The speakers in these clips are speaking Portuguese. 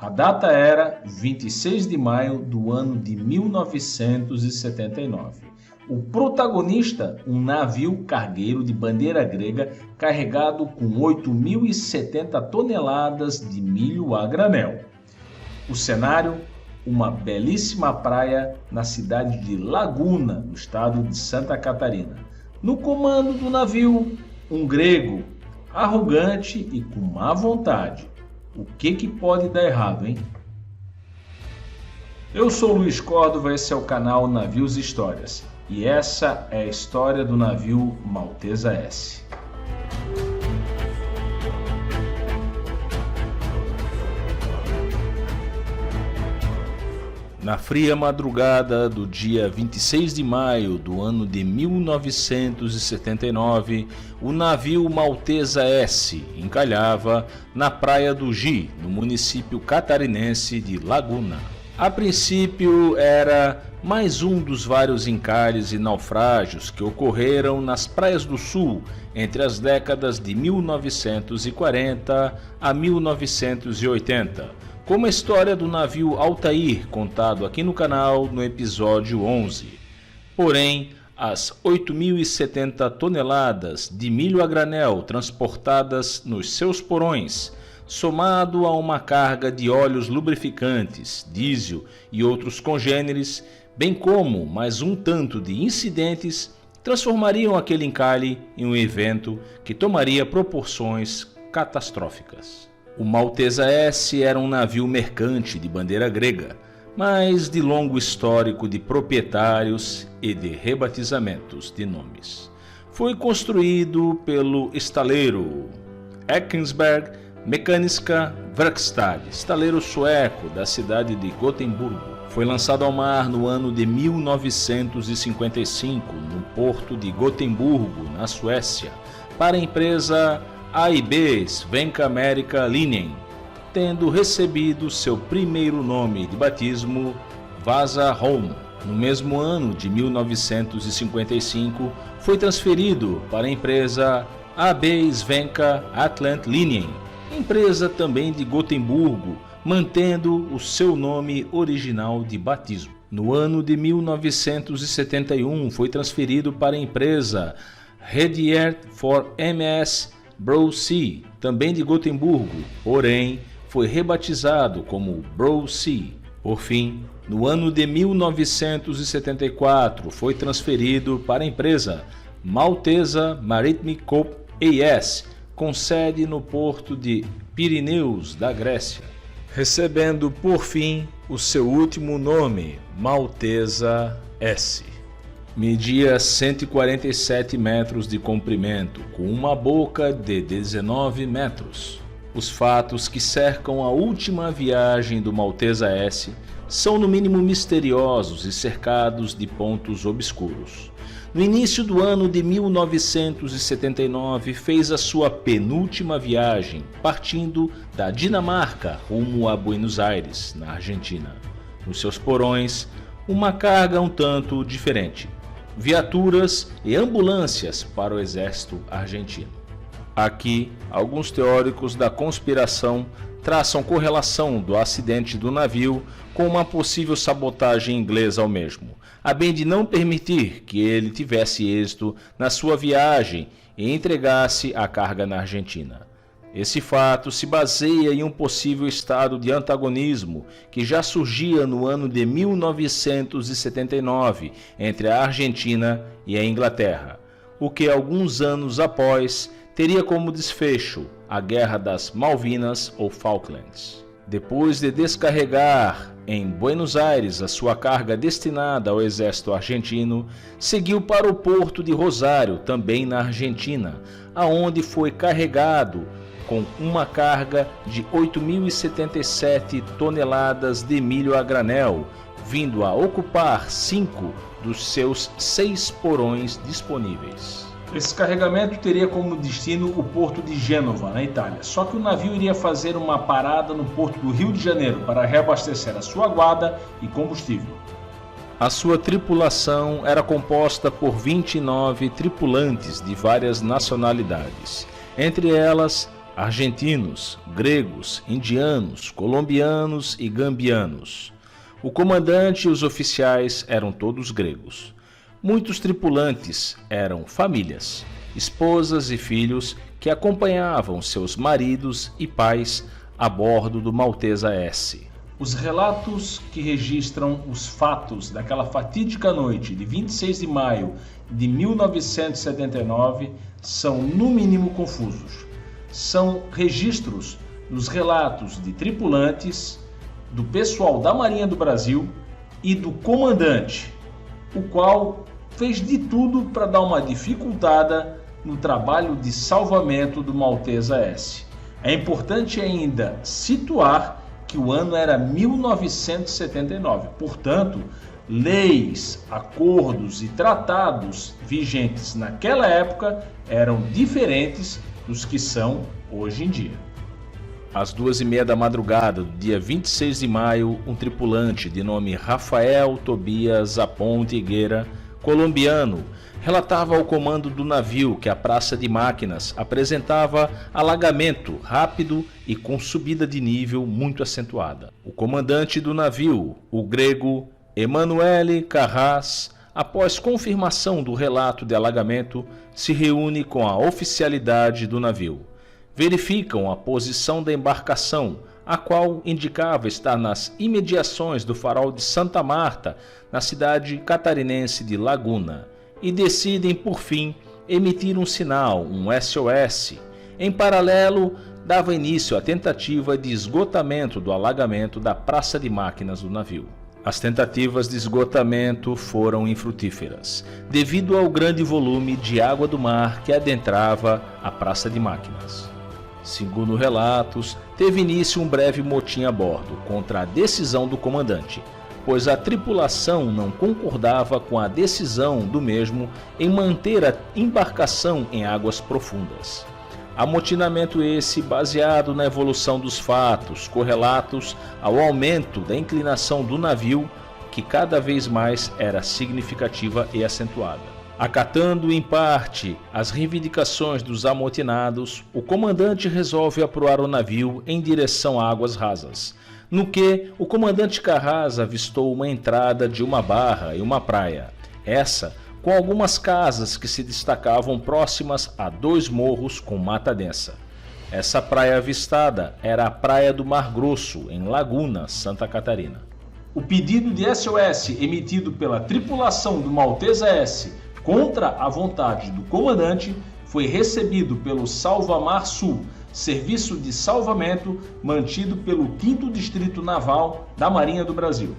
A data era 26 de maio do ano de 1979. O protagonista, um navio cargueiro de bandeira grega carregado com 8.070 toneladas de milho a granel. O cenário, uma belíssima praia na cidade de Laguna, no estado de Santa Catarina. No comando do navio, um grego, arrogante e com má vontade. O que pode dar errado, hein? Eu sou Luiz Córdova, esse é o canal Navios e Histórias. E essa é a história do navio Maltesa S. Na fria madrugada do dia 26 de maio do ano de 1979, o navio Maltesa S encalhava na Praia do Gi, no município catarinense de Laguna. A princípio era mais um dos vários encalhes e naufrágios que ocorreram nas praias do sul entre as décadas de 1940 a 1980, como a história do navio Altair, contado aqui no canal no episódio 11. Porém, as 8.070 toneladas de milho a granel transportadas nos seus porões, somado a uma carga de óleos lubrificantes, diesel e outros congêneres, bem como mais um tanto de incidentes, transformariam aquele encalhe em um evento que tomaria proporções catastróficas. O Maltesa S era um navio mercante de bandeira grega, mas de longo histórico de proprietários e de rebatizamentos de nomes. Foi construído pelo estaleiro Ekensberg Mekaniska Verkstad, estaleiro sueco da cidade de Gotemburgo. Foi lançado ao mar no ano de 1955 no porto de Gotemburgo, na Suécia, para a empresa AIB Svenska America Linjen, tendo recebido seu primeiro nome de batismo, Vasaholm. No mesmo ano de 1955, foi transferido para a empresa AB Svenska Atlant Linjen, empresa também de Gotemburgo, mantendo o seu nome original de batismo. No ano de 1971, foi transferido para a empresa Rediert for MS Brodsea, também de Gotemburgo, porém foi rebatizado como Brodsea. Por fim, no ano de 1974, foi transferido para a empresa Maltesa Maritime Corp AS, com sede no porto de Pirineus, da Grécia, recebendo por fim o seu último nome, Maltesa S. Media 147 metros de comprimento, com uma boca de 19 metros. Os fatos que cercam a última viagem do Maltesa S são no mínimo misteriosos e cercados de pontos obscuros. No início do ano de 1979, fez a sua penúltima viagem, partindo da Dinamarca rumo a Buenos Aires, na Argentina. Nos seus porões, uma carga um tanto diferente: viaturas e ambulâncias para o exército argentino. Aqui, alguns teóricos da conspiração traçam correlação do acidente do navio com uma possível sabotagem inglesa ao mesmo, a bem de não permitir que ele tivesse êxito na sua viagem e entregasse a carga na Argentina. Esse fato se baseia em um possível estado de antagonismo que já surgia no ano de 1979 entre a Argentina e a Inglaterra, o que alguns anos após teria como desfecho a Guerra das Malvinas ou Falklands. Depois de descarregar em Buenos Aires a sua carga destinada ao exército argentino, seguiu para o porto de Rosário, também na Argentina, aonde foi carregado com uma carga de 8.077 toneladas de milho a granel, vindo a ocupar 5 dos seus 6 porões disponíveis. Esse carregamento teria como destino o porto de Gênova, na Itália. Só que o navio iria fazer uma parada no porto do Rio de Janeiro para reabastecer a sua guarda e combustível. A sua tripulação era composta por 29 tripulantes de várias nacionalidades, entre elas argentinos, gregos, indianos, colombianos e gambianos. O comandante e os oficiais eram todos gregos. Muitos tripulantes eram famílias, esposas e filhos que acompanhavam seus maridos e pais a bordo do Maltesa S. Os relatos que registram os fatos daquela fatídica noite de 26 de maio de 1979 são, no mínimo, confusos. São registros dos relatos de tripulantes, do pessoal da Marinha do Brasil e do comandante, o qual fez de tudo para dar uma dificultada no trabalho de salvamento do Maltesa S. É importante ainda situar que o ano era 1979, portanto, leis, acordos e tratados vigentes naquela época eram diferentes dos que são hoje em dia. Às 2h30 da madrugada do dia 26 de maio, um tripulante de nome Rafael Tobias Aponte Higuera, colombiano, relatava ao comando do navio que a praça de máquinas apresentava alagamento rápido e com subida de nível muito acentuada. O comandante do navio, o grego Emanuele Carras, após confirmação do relato de alagamento, se reúne com a oficialidade do navio. Verificam a posição da embarcação, a qual indicava estar nas imediações do farol de Santa Marta, na cidade catarinense de Laguna, e decidem, por fim, emitir um sinal, um SOS. Em paralelo, dava início à tentativa de esgotamento do alagamento da praça de máquinas do navio. As tentativas de esgotamento foram infrutíferas, devido ao grande volume de água do mar que adentrava a praça de máquinas. Segundo relatos, teve início um breve motim a bordo contra a decisão do comandante, pois a tripulação não concordava com a decisão do mesmo em manter a embarcação em águas profundas. Amotinamento esse baseado na evolução dos fatos, correlatos ao aumento da inclinação do navio, que cada vez mais era significativa e acentuada. Acatando em parte as reivindicações dos amotinados, o comandante resolve aproar o navio em direção a águas rasas, no que o comandante Carras avistou uma entrada de uma barra e uma praia, essa com algumas casas que se destacavam próximas a 2 morros com mata densa. Essa praia avistada era a Praia do Mar Grosso, em Laguna, Santa Catarina. O pedido de SOS emitido pela tripulação do Maltesa S contra a vontade do comandante foi recebido pelo Salvamar Sul, serviço de salvamento mantido pelo 5º Distrito Naval da Marinha do Brasil.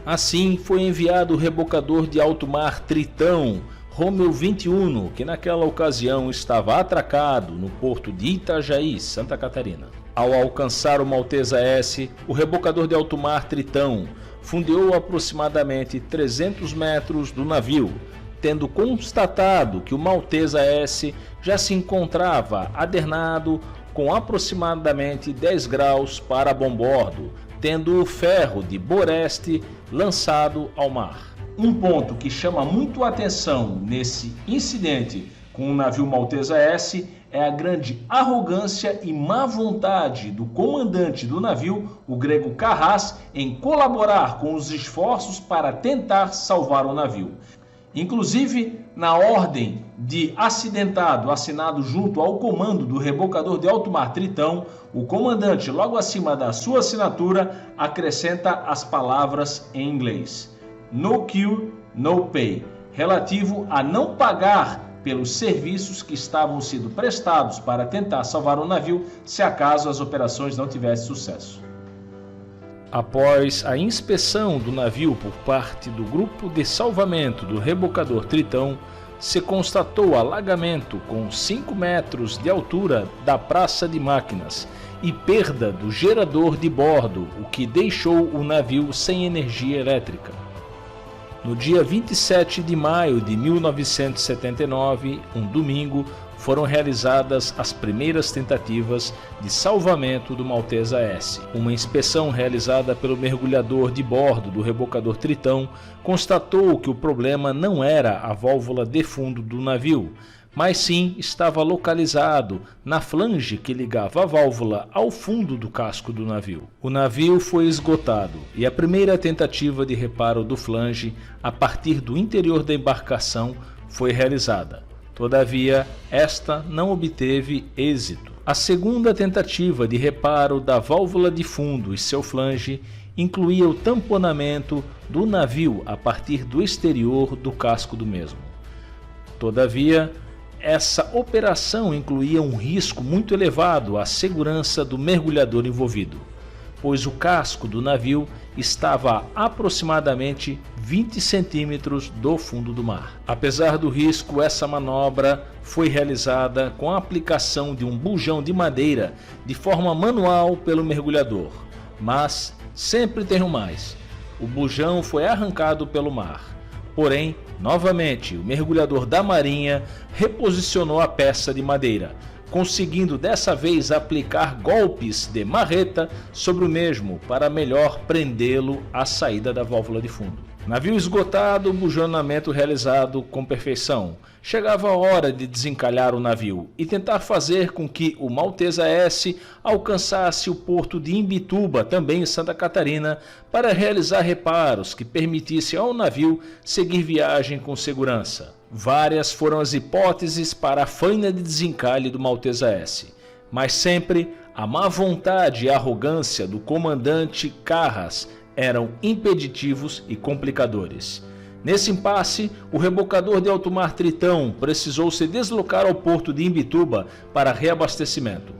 Assim, foi enviado o rebocador de alto mar Tritão, Romeu 21, que naquela ocasião estava atracado no porto de Itajaí, Santa Catarina. Ao alcançar o Maltesa S, o rebocador de alto mar Tritão fundeou aproximadamente 300 metros do navio, tendo constatado que o Maltesa S já se encontrava adernado com aproximadamente 10 graus para bombordo, tendo o ferro de boreste lançado ao mar. Um ponto que chama muito a atenção nesse incidente com o navio Maltesa S é a grande arrogância e má vontade do comandante do navio, o grego Carras, em colaborar com os esforços para tentar salvar o navio. Inclusive, na ordem de acidentado assinado junto ao comando do rebocador de alto mar Tritão, o comandante, logo acima da sua assinatura, acrescenta as palavras em inglês "No kill, no pay", relativo a não pagar pelos serviços que estavam sendo prestados para tentar salvar o navio, se acaso as operações não tivessem sucesso. Após a inspeção do navio por parte do grupo de salvamento do rebocador Tritão, se constatou alagamento com 5 metros de altura da praça de máquinas e perda do gerador de bordo, o que deixou o navio sem energia elétrica. No dia 27 de maio de 1979, um domingo, foram realizadas as primeiras tentativas de salvamento do Maltesa S. Uma inspeção realizada pelo mergulhador de bordo do rebocador Tritão constatou que o problema não era a válvula de fundo do navio, mas sim estava localizado na flange que ligava a válvula ao fundo do casco do navio. O navio foi esgotado e a primeira tentativa de reparo do flange a partir do interior da embarcação foi realizada. Todavia, esta não obteve êxito. A segunda tentativa de reparo da válvula de fundo e seu flange incluía o tamponamento do navio a partir do exterior do casco do mesmo. Todavia, essa operação incluía um risco muito elevado à segurança do mergulhador envolvido, pois o casco do navio estava a aproximadamente 20 centímetros do fundo do mar. Apesar do risco, essa manobra foi realizada com a aplicação de um bujão de madeira de forma manual pelo mergulhador, mas sempre tem um mais. O bujão foi arrancado pelo mar. Porém, novamente, o mergulhador da Marinha reposicionou a peça de madeira, conseguindo dessa vez aplicar golpes de marreta sobre o mesmo para melhor prendê-lo à saída da válvula de fundo. Navio esgotado, bujonamento realizado com perfeição. Chegava a hora de desencalhar o navio e tentar fazer com que o Maltesa S alcançasse o porto de Imbituba, também em Santa Catarina, para realizar reparos que permitissem ao navio seguir viagem com segurança. Várias foram as hipóteses para a faina de desencalhe do Maltesa S, mas sempre a má vontade e a arrogância do comandante Carras eram impeditivos e complicadores. Nesse impasse, o rebocador de alto mar Tritão precisou se deslocar ao porto de Imbituba para reabastecimento.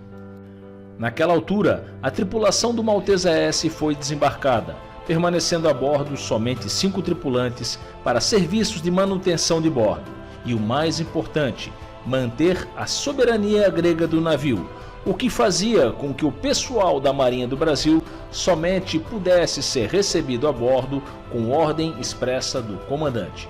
Naquela altura, a tripulação do Maltesa S foi desembarcada, permanecendo a bordo somente 5 tripulantes para serviços de manutenção de bordo e, o mais importante, manter a soberania grega do navio, o que fazia com que o pessoal da Marinha do Brasil somente pudesse ser recebido a bordo com ordem expressa do comandante.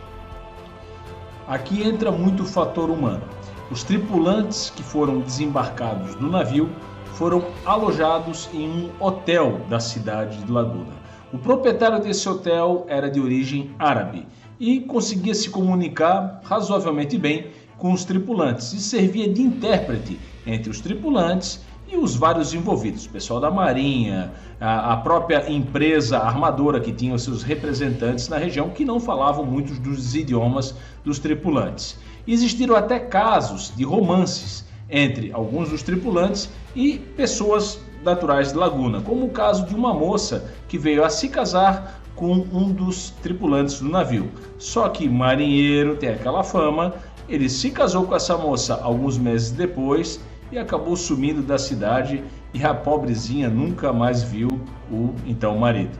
Aqui entra muito o fator humano. Os tripulantes que foram desembarcados do navio foram alojados em um hotel da cidade de Laguna. O proprietário desse hotel era de origem árabe e conseguia se comunicar razoavelmente bem com os tripulantes e servia de intérprete entre os tripulantes e os vários envolvidos, o pessoal da Marinha, a própria empresa armadora que tinha os seus representantes na região que não falavam muitos dos idiomas dos tripulantes. Existiram até casos de romances entre alguns dos tripulantes e pessoas naturais de Laguna, como o caso de uma moça que veio a se casar com um dos tripulantes do navio. Só que marinheiro tem aquela fama, ele se casou com essa moça alguns meses depois e acabou sumindo da cidade e a pobrezinha nunca mais viu o então marido.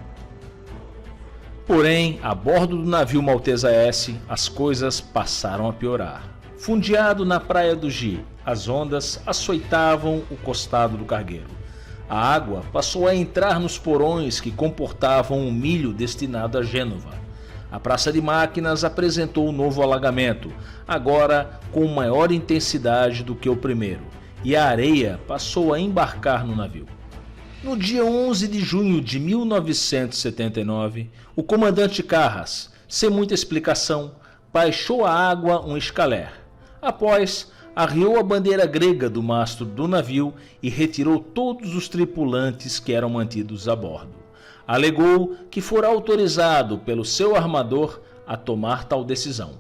Porém, a bordo do navio Maltesa S, as coisas passaram a piorar. Fundeado na praia do Gi, as ondas açoitavam o costado do cargueiro. A água passou a entrar nos porões que comportavam o milho destinado a Gênova. A praça de máquinas apresentou um novo alagamento, agora com maior intensidade do que o primeiro, e a areia passou a embarcar no navio. No dia 11 de junho de 1979, o comandante Carras, sem muita explicação, baixou à água um escaler. Após, arriou a bandeira grega do mastro do navio e retirou todos os tripulantes que eram mantidos a bordo. Alegou que fora autorizado pelo seu armador a tomar tal decisão.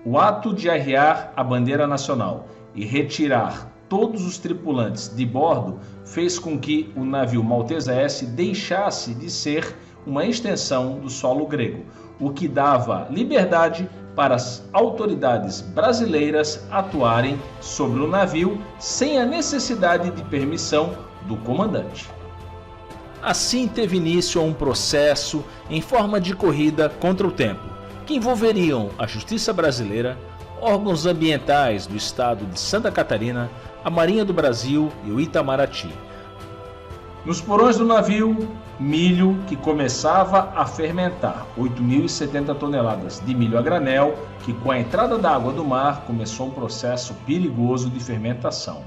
O ato de arriar a bandeira nacional e retirar todos os tripulantes de bordo fez com que o navio Maltesa S deixasse de ser uma extensão do solo grego, o que dava liberdade para as autoridades brasileiras atuarem sobre o navio sem a necessidade de permissão do comandante. Assim teve início um processo em forma de corrida contra o tempo, que envolveriam a Justiça Brasileira, órgãos ambientais do estado de Santa Catarina, a Marinha do Brasil e o Itamaraty. Nos porões do navio, milho que começava a fermentar, 8.070 toneladas de milho a granel, que com a entrada da água do mar começou um processo perigoso de fermentação.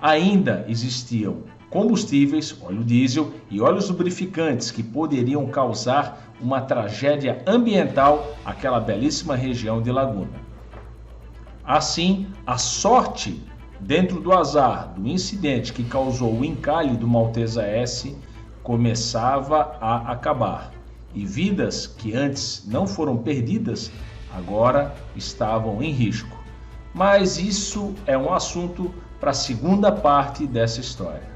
Ainda existiam combustíveis, óleo diesel e óleos lubrificantes que poderiam causar uma tragédia ambiental àquela belíssima região de Laguna. Assim, a sorte dentro do azar do incidente que causou o encalhe do Maltesa S começava a acabar, e vidas que antes não foram perdidas agora estavam em risco. Mas isso é um assunto para a segunda parte dessa história.